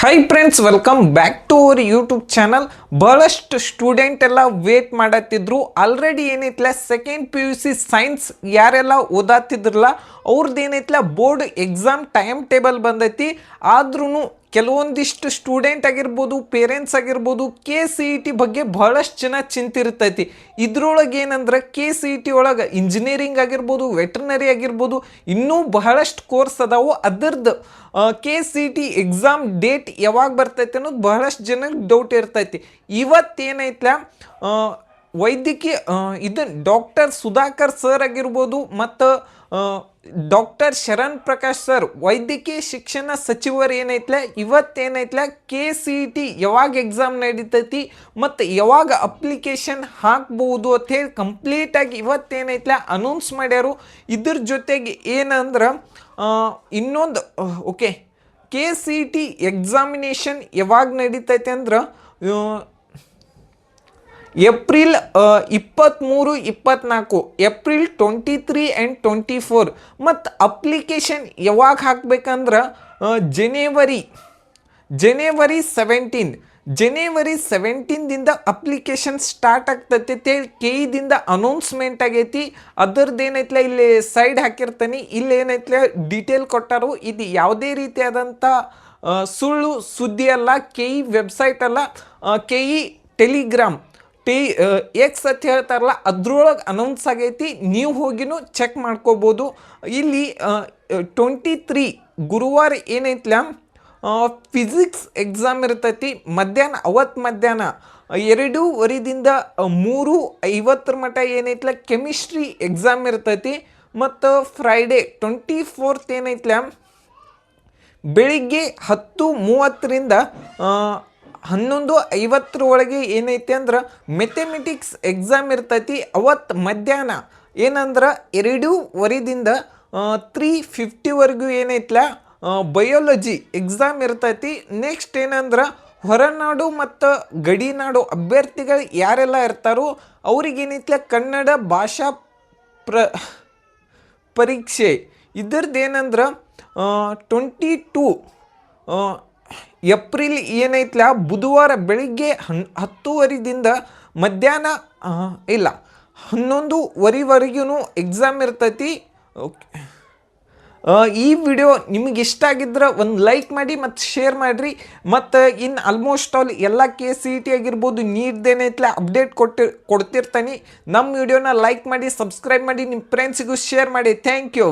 High friends, welcome back to our YouTube channel. ಬಹಳಷ್ಟು student ಎಲ್ಲ wait ಮಾಡತ್ತಿದ್ರು. Already ಏನೈತ್ಲ second P U C science ಯಾರೆಲ್ಲ ಓದಾತಿದ್ರಲ್ಲ ಅವ್ರದ್ದು ಏನೈತ್ಲ ಬೋರ್ಡ್ ಎಕ್ಸಾಮ್ ಟೈಮ್ ಟೇಬಲ್ ಬಂದೈತಿ. ಆದ್ರೂ ಕೆಲವೊಂದಿಷ್ಟು ಸ್ಟೂಡೆಂಟ್ ಆಗಿರ್ಬೋದು, ಪೇರೆಂಟ್ಸ್ ಆಗಿರ್ಬೋದು, KCET ಬಗ್ಗೆ ಬಹಳಷ್ಟು ಜನ ಚಿಂತಿರ್ತೈತಿ. ಇದ್ರೊಳಗೆ ಏನಂದ್ರೆ KCET ಒಳಗೆ ಇಂಜಿನಿಯರಿಂಗ್ ಆಗಿರ್ಬೋದು, ವೆಟರ್ನರಿ ಆಗಿರ್ಬೋದು, ಇನ್ನೂ ಬಹಳಷ್ಟು ಕೋರ್ಸ್ ಅದಾವು. ಅದರದ್ದು KCET ಎಕ್ಸಾಮ್ ಡೇಟ್ ಯಾವಾಗ ಬರ್ತೈತೆ ಅನ್ನೋದು ಬಹಳಷ್ಟು ಜನಕ್ಕೆ ಡೌಟ್ ಇರ್ತೈತಿ. ಇವತ್ತೇನೈತ್ಲ ವೈದ್ಯಕೀಯ ಇದನ್ನು ಡಾಕ್ಟರ್ ಸುಧಾಕರ್ ಸರ್ ಆಗಿರ್ಬೋದು ಮತ್ತು ಡಾಕ್ಟರ್ ಶರಣ್ ಪ್ರಕಾಶ್ ಸರ್ ವೈದ್ಯಕೀಯ ಶಿಕ್ಷಣ ಸಚಿವರು ಏನೈತ್ಲ ಇವತ್ತೇನೈತ್ಲ KCET ಯಾವಾಗ ಎಕ್ಸಾಮ್ ನಡೀತೈತಿ ಮತ್ತು ಯಾವಾಗ ಅಪ್ಲಿಕೇಶನ್ ಹಾಕ್ಬೋದು ಅಂತ ಹೇಳಿ ಕಂಪ್ಲೀಟಾಗಿ ಇವತ್ತೇನೈತ್ಲ ಅನೌನ್ಸ್ ಮಾಡ್ಯಾರು. ಇದ್ರ ಜೊತೆಗೆ ಏನಂದ್ರೆ ಇನ್ನೊಂದು ಓಕೆ KCET ಎಕ್ಸಾಮಿನೇಷನ್ ಯಾವಾಗ ನಡೀತೈತೆ ಅಂದ್ರೆ ಏಪ್ರಿಲ್ 23-24 ಏಪ್ರಿಲ್ 23 ಆ್ಯಂಡ್ 24. ಮತ್ತು ಅಪ್ಲಿಕೇಶನ್ ಯಾವಾಗ ಹಾಕ್ಬೇಕಂದ್ರೆ ಜನವರಿ 17ದಿಂದ ಅಪ್ಲಿಕೇಶನ್ ಸ್ಟಾರ್ಟ್ ಆಗ್ತೈತಿ ಅಂತೇಳಿ KEದಿಂದ ಅನೌನ್ಸ್ಮೆಂಟ್ ಆಗೈತಿ. ಅದರದ್ದು ಏನೈತ್ಲ ಇಲ್ಲಿ ಸೈಡ್ ಹಾಕಿರ್ತಾನೆ, ಇಲ್ಲಿ ಏನೈತ್ಲ ಡೀಟೇಲ್ ಕೊಟ್ಟಾರು. ಇದು ಯಾವುದೇ ರೀತಿಯಾದಂಥ ಸುಳ್ಳು ಸುದ್ದಿ ಅಲ್ಲ, KE ವೆಬ್ಸೈಟ್ ಅಲ್ಲ, KE ಟೆಲಿಗ್ರಾಮ್ ಎಕ್ಸ್ ಅಂತ ಹೇಳ್ತಾರಲ್ಲ ಅದ್ರೊಳಗೆ ಅನೌನ್ಸ್ ಆಗೈತಿ. ನೀವು ಹೋಗಿನೂ ಚೆಕ್ ಮಾಡ್ಕೋಬೋದು. ಇಲ್ಲಿ 23 ಗುರುವಾರ ಏನೈತ್ಲ ಫಿಸಿಕ್ಸ್ ಎಕ್ಸಾಮ್ ಇರ್ತೈತಿ. ಮಧ್ಯಾಹ್ನ 2:15ದಿಂದ 3:50 ಮಟ್ಟ ಏನೈತ್ಲ ಕೆಮಿಸ್ಟ್ರಿ ಎಕ್ಸಾಮ್ ಇರ್ತೈತಿ. ಮತ್ತು ಫ್ರೈಡೇ 24th ಏನೈತ್ಲ ಬೆಳಿಗ್ಗೆ 10:30ರಿಂದ 11:50 ಒಳಗೆ ಏನೈತಿ ಅಂದ್ರೆ ಮೆಥಮೆಟಿಕ್ಸ್ ಎಕ್ಸಾಮ್ ಇರ್ತೈತಿ. ಅವತ್ತು ಮಧ್ಯಾಹ್ನ ಏನಂದ್ರೆ 2:15ದಿಂದ 3:50ವರೆಗೂ ಏನೈತ್ಲ ಬಯೋಲಜಿ ಎಕ್ಸಾಮ್ ಇರ್ತೈತಿ. ನೆಕ್ಸ್ಟ್ ಏನಂದ್ರೆ ಹೊರನಾಡು ಮತ್ತು ಗಡಿನಾಡು ಅಭ್ಯರ್ಥಿಗಳು ಯಾರೆಲ್ಲ ಇರ್ತಾರೋ ಅವ್ರಿಗೇನೈತ್ಲ ಕನ್ನಡ ಭಾಷಾ ಪರೀಕ್ಷೆ. ಇದ್ರದ್ದು ಏನಂದ್ರೆ 22 ಏಪ್ರಿಲ್ ಏನೈತ್ಲ ಬುಧವಾರ ಬೆಳಿಗ್ಗೆ 10:30ದಿಂದ ಮಧ್ಯಾಹ್ನ 11:00ವರೆಗೂ ಎಕ್ಸಾಮ್ ಇರ್ತೈತಿ. ಓಕೆ, ಈ ವಿಡಿಯೋ ನಿಮಗೆ ಇಷ್ಟ ಆಗಿದ್ರೆ ಒಂದು ಲೈಕ್ ಮಾಡಿ ಮತ್ತು ಶೇರ್ ಮಾಡಿರಿ. ಮತ್ತು ಇನ್ನು ಆಲ್ಮೋಸ್ಟ್ ಆಲ್ ಎಲ್ಲ KCET ಆಗಿರ್ಬೋದು ನೀಡ್ದೇನೈತ್ಲ ಅಪ್ಡೇಟ್ ಕೊಡ್ತಿರ್ತಾನೆ. ನಮ್ಮ ವಿಡಿಯೋನ ಲೈಕ್ ಮಾಡಿ, ಸಬ್ಸ್ಕ್ರೈಬ್ ಮಾಡಿ, ನಿಮ್ಮ ಫ್ರೆಂಡ್ಸಿಗೂ ಶೇರ್ ಮಾಡಿ. Thank you.